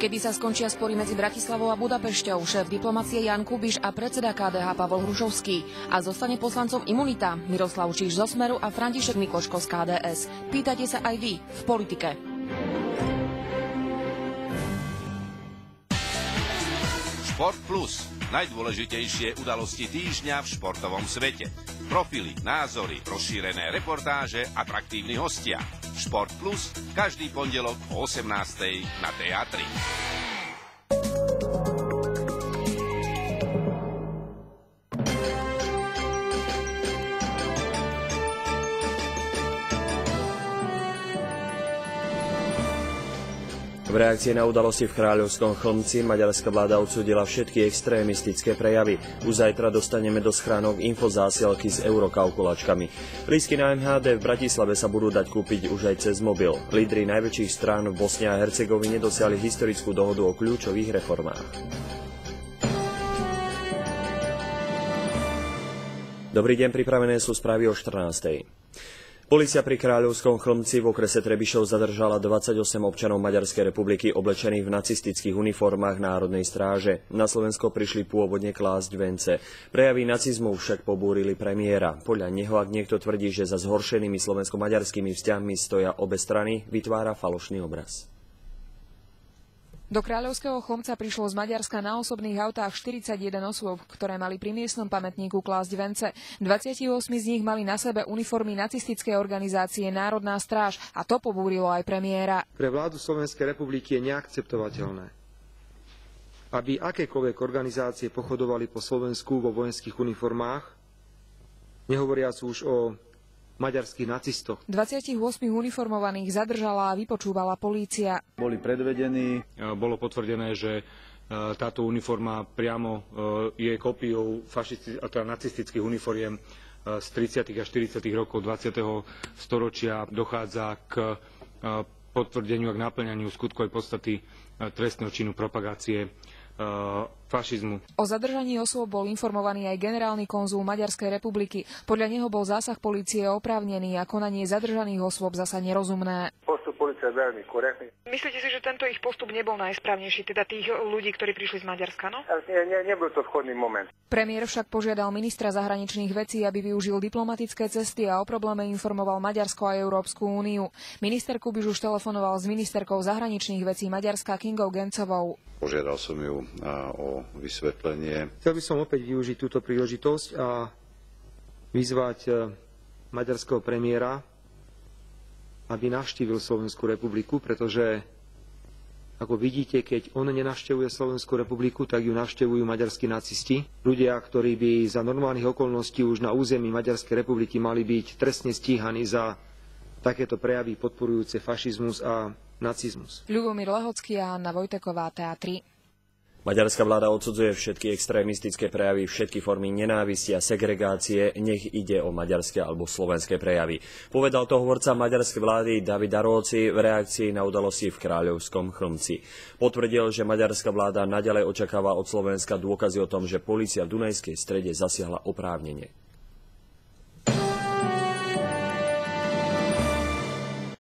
Kedy sa skončia spory medzi Bratislavou a Budapešťou, šéf diplomacie Ján Kubiš a predseda KDH Pavol Hrušovský. A zostane poslancom imunita Miroslav Číš zo Smeru a František Mikoško z KDS. Pýtajte sa aj vy v politike. Šport Plus. Najdôležitejšie udalosti týždňa v športovom svete. Profily, názory, rozšírené reportáže, atraktívni hostia. Šport Plus každý pondelok o 18:00 na TA3. V reakcii na udalosti v Kráľovskom Chlmci maďarská vláda odsúdila všetky extrémistické prejavy. Už zajtra dostaneme do schránok infozásielky s eurokalkulačkami. Lístky na MHD v Bratislave sa budú dať kúpiť už aj cez mobil. Lídri najväčších strán v Bosne a Hercegovine dosiahli historickú dohodu o kľúčových reformách. Dobrý deň, pripravené sú správy o 14:00. Polícia pri Kráľovskom Chlmci v okrese Trebišov zadržala 28 občanov Maďarskej republiky oblečených v nacistických uniformách Národnej stráže. Na Slovensko prišli pôvodne klásť vence. Prejavy nacizmu však pobúrili premiéra. Podľa neho, ak niekto tvrdí, že za zhoršenými slovensko-maďarskými vzťahmi stoja obe strany, vytvára falošný obraz. Do Kráľovského Chlmca prišlo z Maďarska na osobných autách 41 osôb, ktoré mali pri miestnom pamätníku klásť vence. 28 z nich mali na sebe uniformy nacistickej organizácie Národná stráž a to pobúrilo aj premiéra. Pre vládu Slovenskej republiky je neakceptovateľné, aby akékoľvek organizácie pochodovali po Slovensku vo vojenských uniformách, nehovoriac už o maďarských nacistoch. 28 uniformovaných zadržala a vypočúvala polícia. Boli predvedení. Bolo potvrdené, že táto uniforma priamo je kópiou nacistických uniforiem z 30. a 40. rokov 20. storočia. Dochádza k potvrdeniu a k naplňaniu skutkovej podstaty trestného činu propagácie fašizmu. O zadržaní osôb bol informovaný aj generálny konzul Maďarskej republiky. Podľa neho bol zásah polície oprávnený a konanie zadržaných osôb zasa nerozumné. Postup polície je veľmi korektný. Myslíte si, že tento ich postup nebol najsprávnejší, teda tých ľudí, ktorí prišli z Maďarska, no? Nebol to vhodný moment. Premiér však požiadal ministra zahraničných vecí, aby využil diplomatické cesty a o probléme informoval Maďarsko a Európsku úniu. Minister Kubiš už telefonoval s ministerkou zahraničných vecí Maďarska Kingou Gencovou. Požiadal som ju o vysvetlenie. Chcel by som opäť využiť túto príležitosť a vyzvať maďarského premiéra, aby navštívil Slovenskú republiku, pretože, ako vidíte, keď on nenavštevuje Slovenskú republiku, tak ju navštevujú maďarskí nacisti. Ľudia, ktorí by za normálnych okolností už na území Maďarskej republiky mali byť trestne stíhaní za takéto prejavy podporujúce fašizmus a nacizmus. Ľubomír Lehocký a Anna Vojteková, TA3. Maďarská vláda odsudzuje všetky extrémistické prejavy, všetky formy nenávisti a segregácie, nech ide o maďarské alebo slovenské prejavy. Povedal to hovorca maďarskej vlády David Arolci v reakcii na udalosti v Kráľovskom Chlmci. Potvrdil, že maďarská vláda naďalej očakáva od Slovenska dôkazy o tom, že polícia v Dunajskej Strede zasiahla oprávnene.